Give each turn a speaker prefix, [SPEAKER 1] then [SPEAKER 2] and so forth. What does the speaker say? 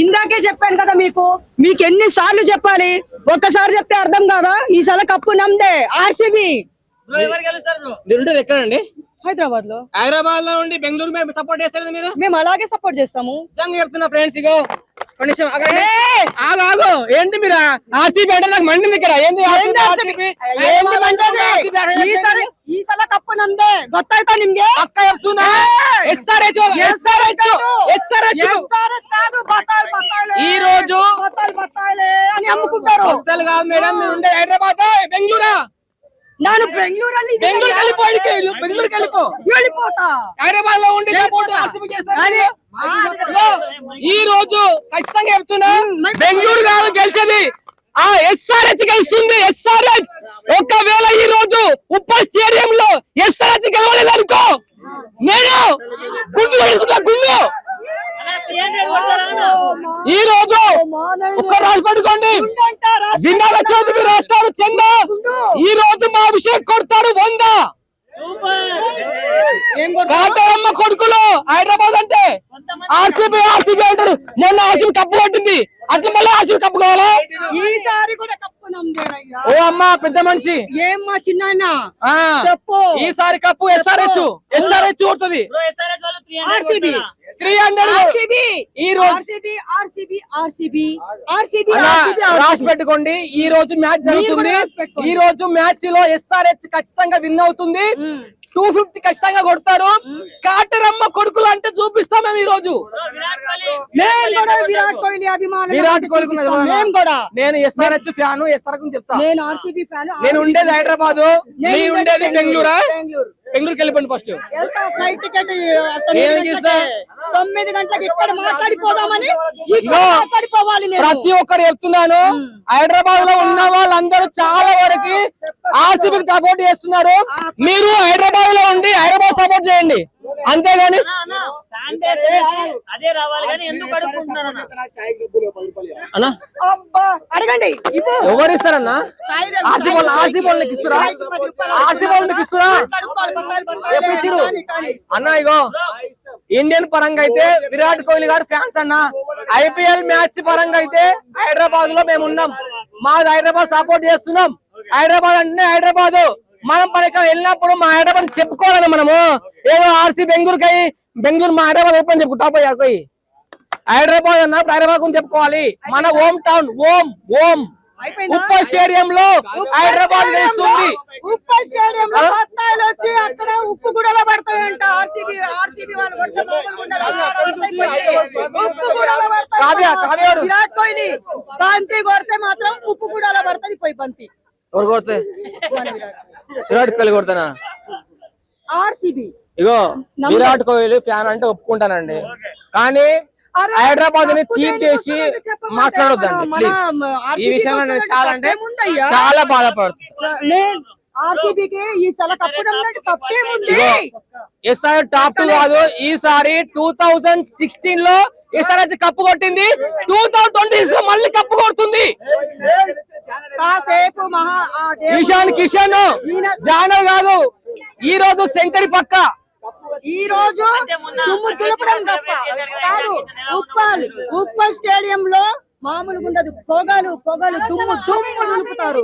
[SPEAKER 1] ఇందాకే చెప్పాను కదా మీకు ఎన్ని సార్లు చెప్పాలి, ఒక్కసారి చెప్తే అర్థం కాదా? ఈసారి కప్పు నమ్దే ఆర్సీబీ.
[SPEAKER 2] మీరు ఎక్కడండి?
[SPEAKER 1] హైదరాబాద్ లో.
[SPEAKER 2] హైదరాబాద్ లో ఉండి బెంగళూరు మేము సపోర్ట్ చేస్తారు మీరు?
[SPEAKER 1] మేము అలాగే సపోర్ట్ చేస్తాము.
[SPEAKER 2] నిజంగా చెప్తున్నా ఫ్రెండ్స్, ఇగో కొంచెం ఆగు. ఏంటి మీరు ఆర్సీబీ అంటే నాకు మండింది ఇక్కడ. ఏంది
[SPEAKER 1] ఈసారి కప్పు నమ్దే ಗೊತ್ತಾಯ್ತಾ ನಿಮ್ಗೆ?
[SPEAKER 2] అక్క చెప్తున్నా ఈ రోజు
[SPEAKER 1] అని అమ్ముకుంటారు.
[SPEAKER 2] కొత్తలు కాదు మేడం, మీరు ఉండే హైదరాబాద్ బెంగళూరా?
[SPEAKER 1] ನಾನು ಬೆಂಗಳೂರಲ್ಲಿ వెళ్ళిపోతా.
[SPEAKER 2] హైదరాబాద్ లో ఉండి ఈ రోజు ఖచ్చితంగా చెప్తున్నా, బెంగళూరు కాదు గెలిచేది, ఆ ఎస్ఆర్హెచ్ గెలుస్తుంది. ఎస్ఆర్హెచ్ ఒకవేళ ఈ రోజు ఉప్పల్ స్టేడియం లో ఎస్ఆర్హెచ్ గెలవలేదు అనుకో, నేను గుండు ఈ రోజు ఒక్క రాసి పెట్టుకోండి, వినాల చోటుకి రాస్తాడు చంద. ఈ రోజు మా అభిషేక్ కొడతాడు 100. కాటరమ్మ కొడుకులు హైదరాబాద్ అంటే ఆర్సీబీ అంటారు. మొన్న ఆర్సీబీ కప్పు కొట్టింది, అట్లా మళ్ళీ ఆర్సీబీ కప్పు కావాలా?
[SPEAKER 1] ఈసారి కూడా కప్పు నమ్దేనయ్యా.
[SPEAKER 2] ఓ అమ్మా పెద్ద మనిషి,
[SPEAKER 1] ఏమ్మా చిన్న చెప్పు.
[SPEAKER 2] ఈసారి కప్పు ఎస్ఆర్హెచ్ కొడుతుంది.
[SPEAKER 1] ఆర్సీబీ
[SPEAKER 2] 300 ఈ రోజు రాసి పెట్టుకోండి. ఈ రోజు మ్యాచ్ జరుగుతుంది. ఈ రోజు మ్యాచ్ లో ఎస్ఆర్హెచ్ ఖచ్చితంగా విన్ అవుతుంది. 250 ఖచ్చితంగా కొడతారు. కాటరమ్మ కొడుకులు అంటే చూపిస్తాం మేము ఈ రోజు. విరాట్ కోహ్లీ నేను ఎస్ఆర్హెచ్ ఫ్యాన్, ఎస్ఆర్హెచ్ చెప్తా.
[SPEAKER 1] నేను ఆర్సీబీ ఫ్యాన్.
[SPEAKER 2] నేను ఉండేది హైదరాబాద్, నేను ఉండేది బెంగళూరు. బెంగళూరుకి వెళ్ళిపోండి ఫస్ట్.
[SPEAKER 1] ఫ్లైట్ టికెట్ 9 గంటలకు ఇక్కడ మాట్లాడిపోదామని మాట్లాడిపోవాలి.
[SPEAKER 2] ప్రతి ఒక్కరు చెప్తున్నాను, హైదరాబాద్ లో ఉన్న వాళ్ళందరూ చాలా వరకు ఆర్సీబీకి సపోర్ట్ చేస్తున్నారు. మీరు హైదరాబాద్ లో ఉండి హైదరాబాద్ సపోర్ట్ చేయండి, అంతేగాని
[SPEAKER 1] అడగండి.
[SPEAKER 2] ఎవరు ఇస్తారన్నా? ఆర్సీబీ ఇస్తారా? అన్న ఇగో ఇండియన్ పరంగా అయితే విరాట్ కోహ్లీ గారు ఫ్యాన్స్ అన్న. ఐపీఎల్ మ్యాచ్ పరంగా అయితే హైదరాబాద్ లో మేము ఉన్నాం, మాది హైదరాబాద్ సపోర్ట్ చేస్తున్నాం. హైదరాబాద్ అంటే హైదరాబాద్, మనం పని వెళ్ళినప్పుడు మా హైదరాబాద్ చెప్పుకోవాలన్నా. మనము ఏదో ఆర్సీ బెంగళూరు మా హైదరాబాద్ ఎప్పుడని చెప్పుకుంటా పోయి హైదరాబాద్ అన్నప్పుడు హైదరాబాద్ గురించి చెప్పుకోవాలి. మన హోమ్ టౌన్ ఉప్పల్ స్టేడియం లో హైదరాబాద్ గెలుస్తుంది.
[SPEAKER 1] ఉప్పల్ స్టేడియం లో పత్తాయిలు వచ్చి అక్కడ ఉప్పు గుడలో పడతాయంట. ఆర్సీబీ వాళ్ళు కొడితే ఉప్పు గుడలో పడతాయి. విరాట్ కోహ్లీ బంతి కొడితే మాత్రం ఉప్పు గుడలో పడుతుంది. పోయి బంతి
[SPEAKER 2] ఎవరు కొడితే? విరాట్ కోహ్లీ కొడతానా?
[SPEAKER 1] ఆర్సీబీ.
[SPEAKER 2] ఇగో విరాట్ కోహ్లీ ఫ్యాన్ అంటే ఒప్పుకుంటానండి, కానీ హైదరాబాద్ ని చీట్ చేసి మాట్లాడొద్దండి. ఈ విషయంలో నేను చాలా బాధపడుతుంది.
[SPEAKER 1] ఆర్సీబీకి ఈసారి కప్పేముంది.
[SPEAKER 2] ఈసారి టాప్ 2 కాదు, ఈసారి 2016 లో ఈసారి కప్పు కొట్టింది, 2020 లో మళ్ళీ కప్పు కొడుతుంది.
[SPEAKER 1] కాసేపు
[SPEAKER 2] ఇషాన్ కిషన్ జానల్ కాదు, ఈ రోజు సెంచరీ పక్క.
[SPEAKER 1] ఈ రోజు దుమ్ము దులపడం తప్ప కాదు. ఉప్పల్ స్టేడియం లో మామూలుగా ఉండదు. పొగలు దుమ్ము దులుపుతారు.